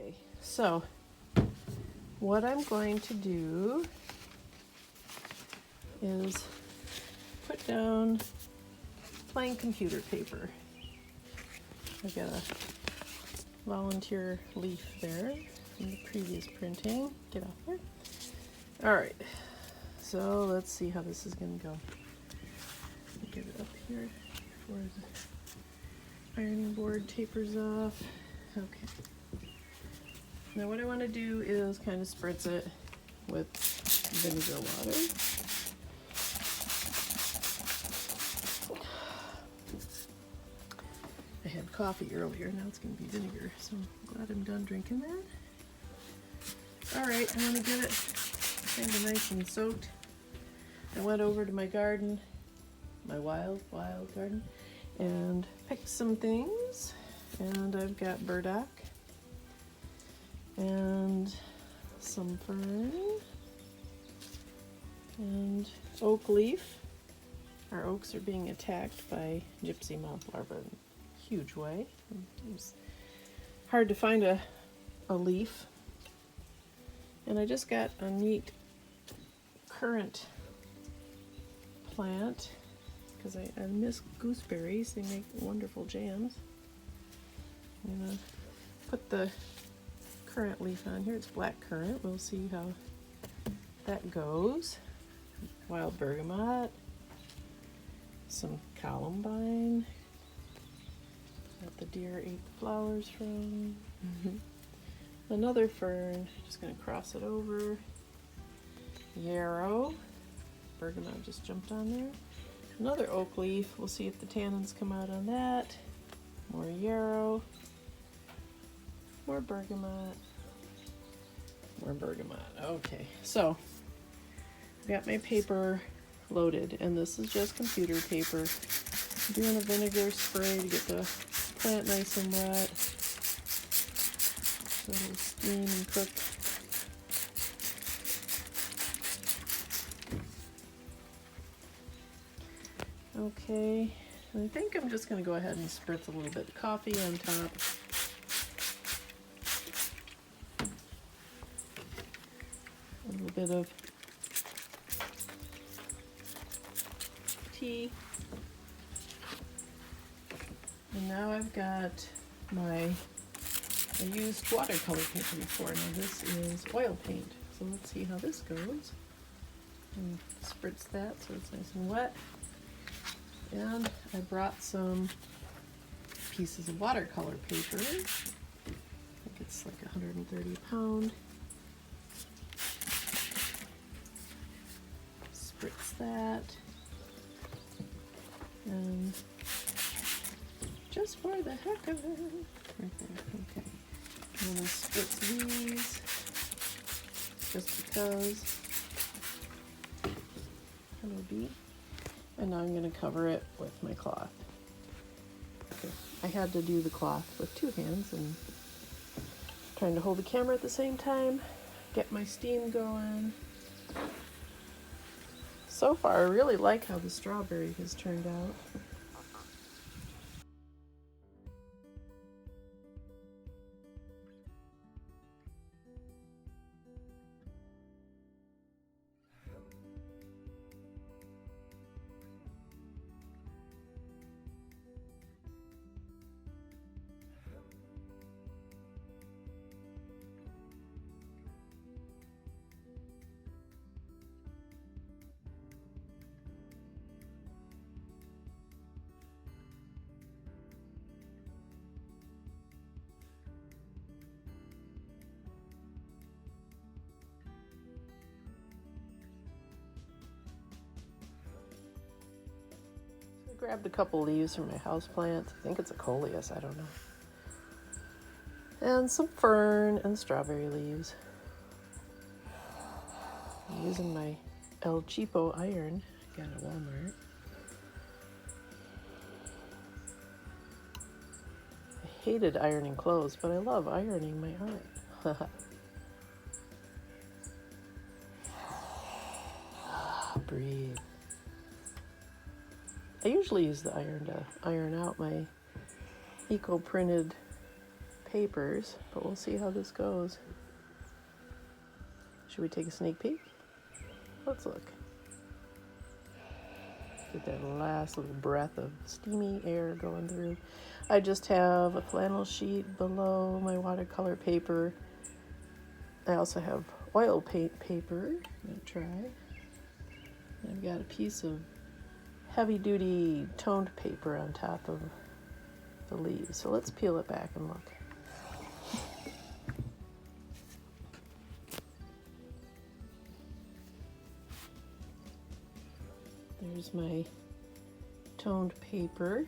Okay, so what I'm going to do is put down plain computer paper. I got a volunteer leaf there from the previous printing. Get off there. All right, so let's see how this is going to go. Get it up here before the ironing board tapers off. Okay. Now what I want to do is kind of spritz it with vinegar water. I had coffee earlier, now it's going to be vinegar, so I'm glad I'm done drinking that. All right, I want to get it kind of nice and soaked. I went over to my garden, my wild garden, and picked some things. And I've got burdock and some fern and oak leaf. Our oaks are being attacked by gypsy moth larvae in a huge way. It's hard to find a leaf. And I just got a neat currant plant because I miss gooseberries. They make wonderful jams. I'm gonna put the currant leaf on here. It's black currant. We'll see how that goes. Wild bergamot, some columbine that the deer ate the flowers from. Another fern, just gonna cross it over. Yarrow, bergamot just jumped on there. Another oak leaf, we'll see if the tannins come out on that. More yarrow, more bergamot, more bergamot. Okay, so I've got my paper loaded, and this is just computer paper. I'm doing a vinegar spray to get the plant nice and wet so it'll steam and cook. Okay, and I think I'm just going to go ahead and spritz a little bit of coffee on top. A little bit of tea. And now I've got I used watercolor paper before. Now this is oil paint. So let's see how this goes. And spritz that so it's nice and wet. And I brought some pieces of watercolor paper. I think it's like 130 a pound. Spritz that. And just for the heck of it. Right there, okay. I'm gonna spritz these just because. Hello, bee. And now I'm going to cover it with my cloth. Okay. I had to do the cloth with two hands and trying to hold the camera at the same time, get my steam going. So far, I really like how the strawberry has turned out. Grabbed a couple leaves from my houseplant. I think it's a coleus, I don't know. And some fern and strawberry leaves. I'm using my El Cheapo iron I got at Walmart. I hated ironing clothes, but I love ironing my art. Breathe. I usually use the iron to iron out my eco-printed papers, but we'll see how this goes. Should we take a sneak peek? Let's look. Get that last little breath of steamy air going through. I just have a flannel sheet below my watercolor paper. I also have oil paint paper. I'm going to try. And I've got a piece of heavy-duty toned paper on top of the leaves. So let's peel it back and look. There's my toned paper.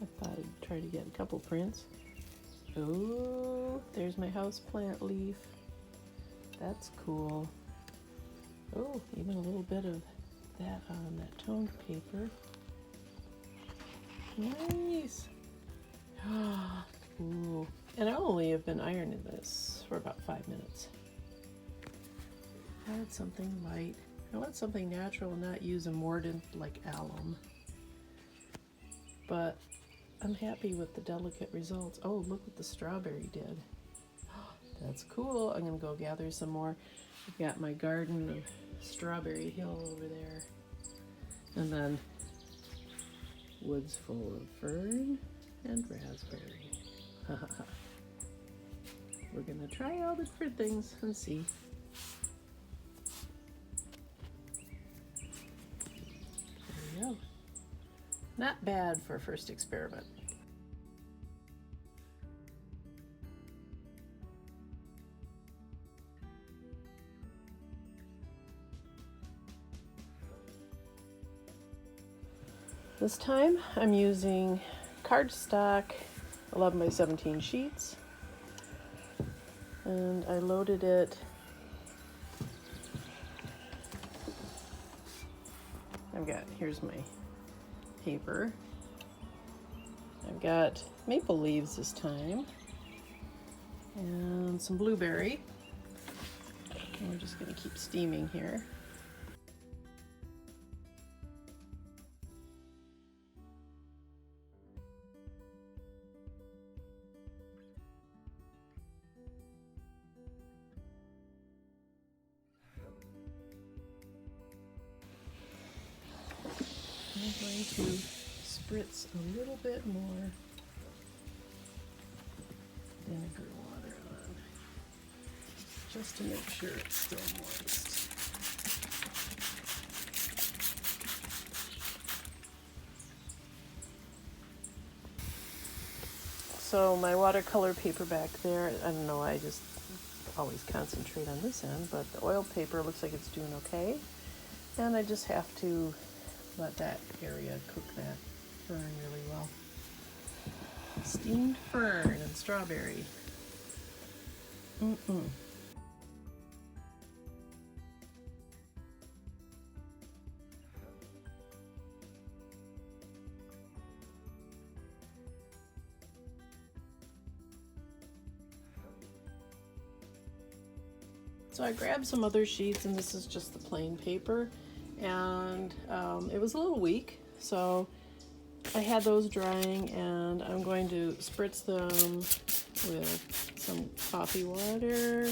I thought I'd try to get a couple prints. Oh, there's my houseplant leaf. That's cool. Oh, even a little bit of that on that toned paper. Nice. Ooh. And I only have been ironing this for about 5 minutes. I wanted something light. I want something natural and not use a mordant like alum. But I'm happy with the delicate results. Oh, look what the strawberry did. That's cool. I'm gonna go gather some more. I've got my garden of Strawberry Hill over there. And then woods full of fern and raspberry. We're gonna try all the different things and see. There we go. Not bad for a first experiment. This time I'm using cardstock 11 by 17 sheets, and I loaded it. Here's my paper. I've got maple leaves this time and some blueberry. And we're just going to keep steaming here. I'm going to spritz a little bit more vinegar water on, just to make sure it's still moist. So my watercolor paper back there, I don't know, I just always concentrate on this end, but the oil paper looks like it's doing okay. And I just have to let that area cook that fern really well. Steamed fern and strawberry. So I grabbed some other sheets, and this is just the plain paper, and it was a little weak, so I had those drying, and I'm going to spritz them with some coffee water.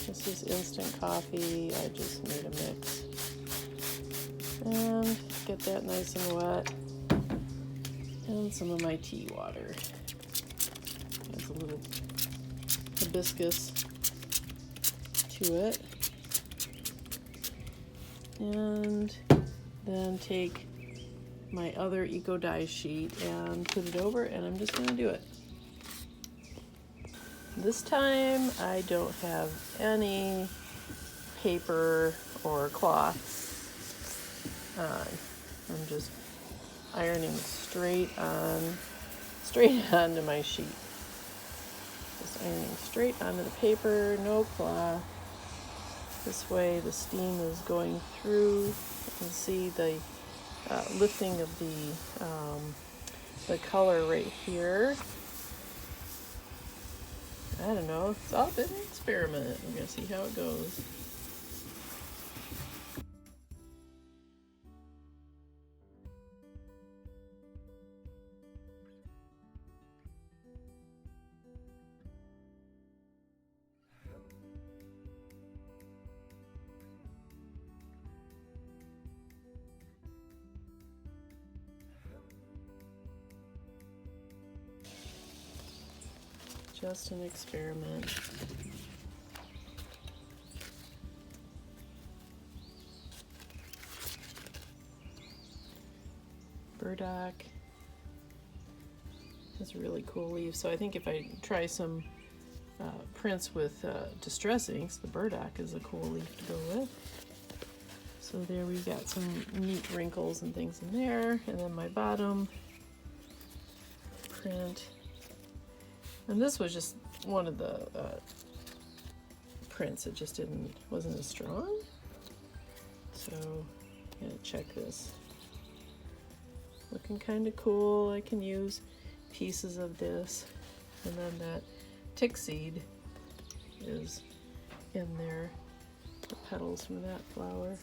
This is instant coffee. I just made a mix. And get that nice and wet. And some of my tea water. There's a little hibiscus to it. And then take my other Eco Dye sheet and put it over, and I'm just going to do it. This time I don't have any paper or cloth on. I'm just ironing straight onto my sheet. Just ironing straight onto the paper, no cloth. This way the steam is going through. You can see the lifting of the color right here. I don't know, it's all been an experiment. I'm gonna see how it goes. just an experiment. Burdock has a really cool leaf, so I think if I try some prints with distress inks, the burdock is a cool leaf to go with. So there we've got some neat wrinkles and things in there, and then my bottom print. And this was just one of the prints. It just wasn't as strong. So I'm gonna check this. Looking kind of cool. I can use pieces of this, and then that Tickseed is in there, the petals from that flower.